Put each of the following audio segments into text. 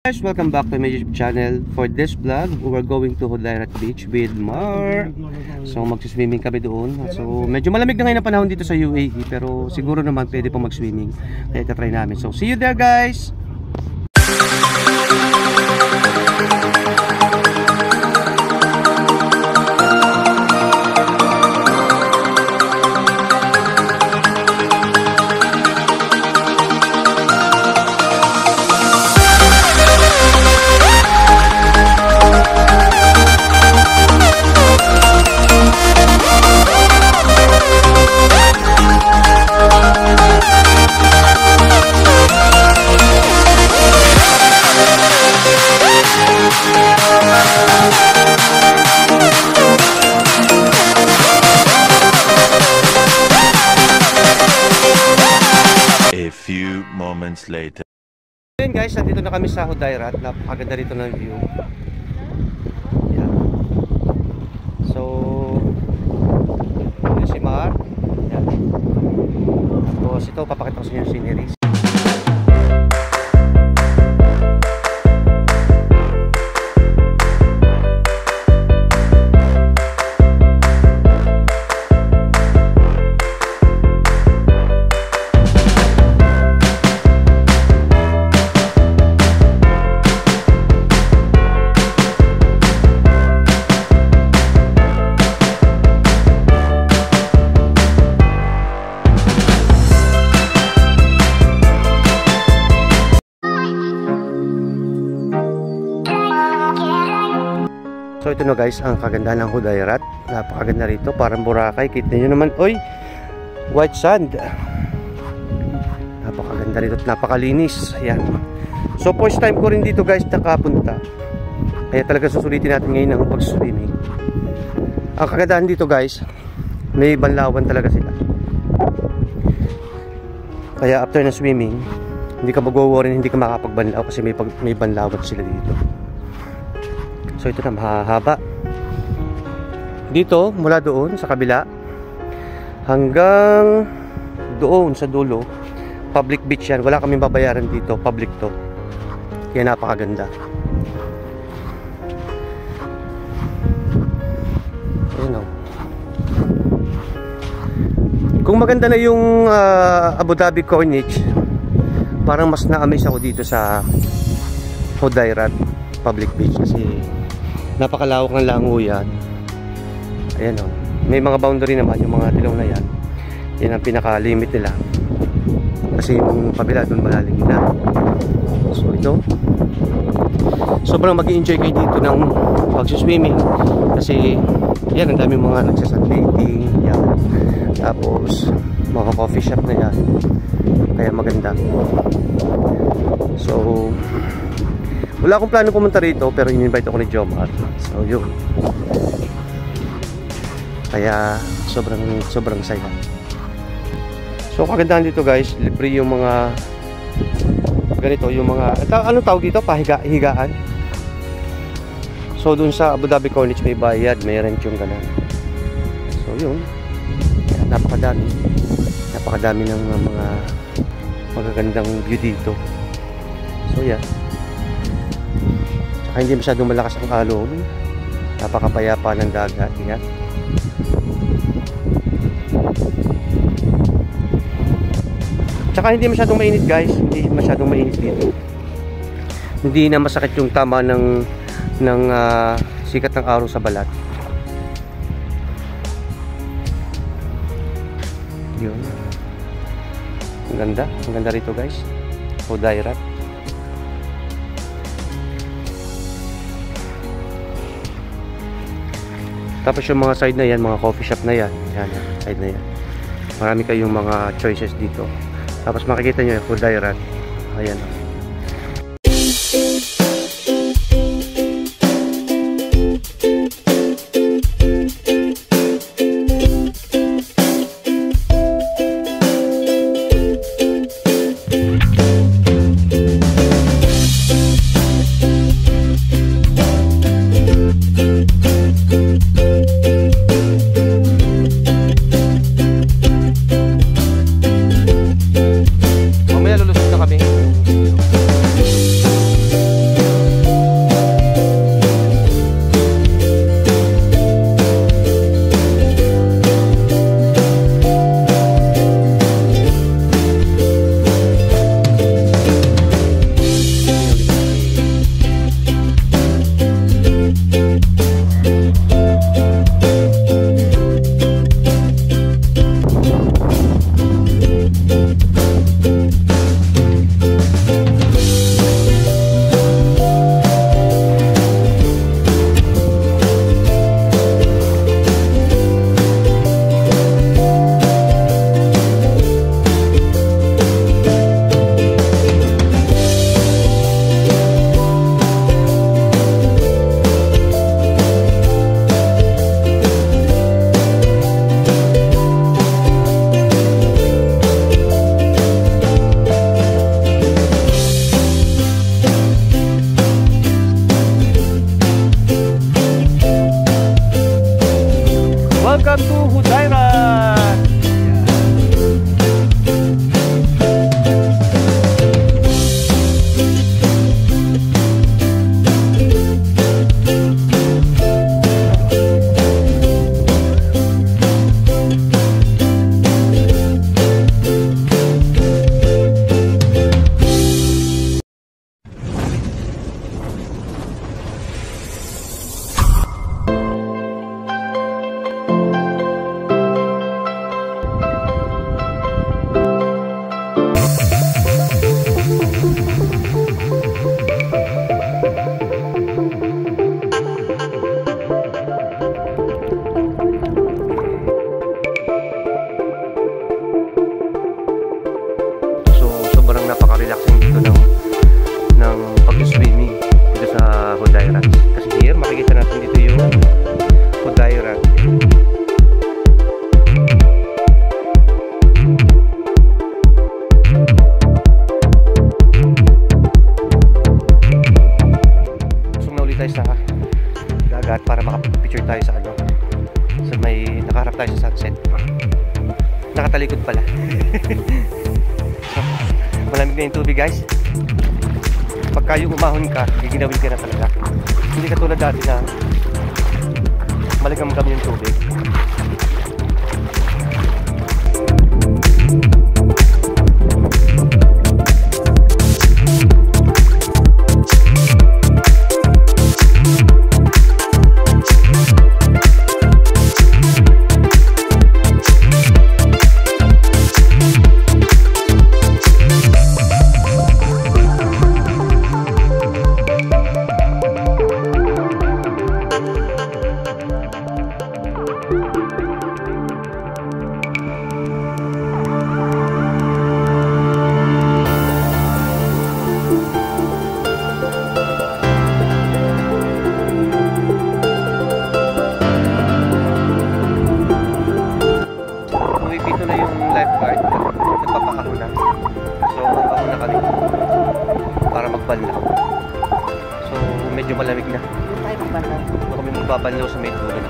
Guys, welcome back to my YouTube channel. For this vlog, we're going to Hodayrat Beach with Mar. So magsiswimming kami doon. So medyo malamig na ngayon na panahon dito sa UAE, pero siguro naman pwede pa mag-swimming. Kaya itatry namin. So see you there, guys! Later. Ayun guys, nandito na kami sa Hodayrat. Napakaganda rito ng view. Yan. So yun si Mar. Yan. Tapos ito, papakita ko sa inyo yung sceneries. So ito na guys, ang kagandahan ng Hodayrat. Napakaganda rito, parang Boracay. Kita nyo naman, oy, white sand. Napakaganda rito, napakalinis. Ayan. So first time ko rin dito guys nakapunta. Kaya talaga susulitin natin ngayon ang pag-swimming. Ang kagandahan dito guys, may banlawan talaga sila. Kaya after na swimming, hindi ka mag-worry, hindi ka makapagbanlaw kasi may banlawan sila dito. So ito na, mahahaba. Dito, mula doon sa kabila hanggang doon sa dulo, public beach yan. Wala kaming babayaran dito, public to. Kaya napakaganda. Ayun o. Kung maganda na yung Abu Dhabi Corniche, parang mas na-amaze ako dito sa Hodayrat public beach kasi napakalawak ng languyan. Ayan o. May mga boundary naman yung mga dilaw na yan. Yan ang pinaka-limit nila. Kasi yung kabila doon malalim na. So ito. Sobrang mag-i-enjoy kayo dito ng pag-swimming. Kasi yan, ang daming mga nagsasunbathing. Yan. Tapos mga coffee shop na yan. Kaya maganda. So wala akong plano pumunta rito, pero in-invite ako ni Jomar. So yun. Kaya sobrang saya. So kagandahan dito guys, libre yung mga ganito, yung mga anong tawag dito? Higaan. So dun sa Abu Dhabi Corniche may bayad, may rent yung ganun. So yun. Kaya napakadami ng mga magagandang view dito. So yeah. Hindi masyadong malakas ang alon. Napakapayapa ng dagat. Yan. Tsaka hindi masyadong mainit guys. Hindi masyadong mainit dito. Hindi na masakit yung tama ng sikat ng araw sa balat. Yun. Ang ganda. Ang ganda rito guys. Hodayrat. Tapos yung mga side na yan, mga coffee shop na yan. Yan, side na yan. Marami kayong mga choices dito. Tapos makikita nyo yung Hodayrat. Ayan. Mamaya lulusot na kami. welcome to Hudayrat. Napaka-relaxing dito ng pag-swimming dito sa Hudayrat. Kasi here, makikita natin dito yung Hudayrat. So, na ulit tayo sa dagat para makapicture tayo sa ano. So, may nakaharap tayo sa sunset. Nakatalikod pala. Malamig na yung tubig, guys. Pagka yung umahon ka, giginawin ka na talaga. Hindi katulad dati na maligam-gam yung tubig. Lifeguard, nagpapakahuna. So, magpahuna kami para magbanlaw. So, medyo malamig na. Hindi kami magbabanlaw sa may dulo na.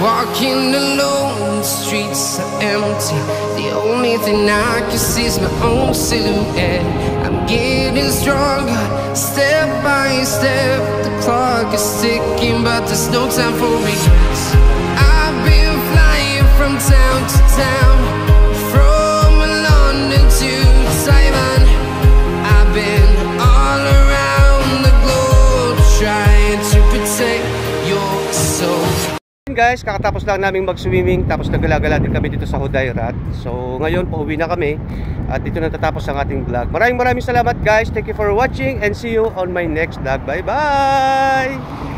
Walking alone, the streets are empty. The only thing I can see is my own silhouette. I'm getting stronger, step by step. The clock is ticking, but there's no time for regrets. I've been flying from town to town, from London to Taiwan. I've been all around the globe, trying to protect your soul. Guys, kakatapos lang naming mag-swimming, tapos nagala-gala din kami dito sa Hudayrat. So ngayon pauwi na kami at dito natatapos ang ating vlog. Maraming salamat guys. Thank you for watching and see you on my next vlog. Bye bye.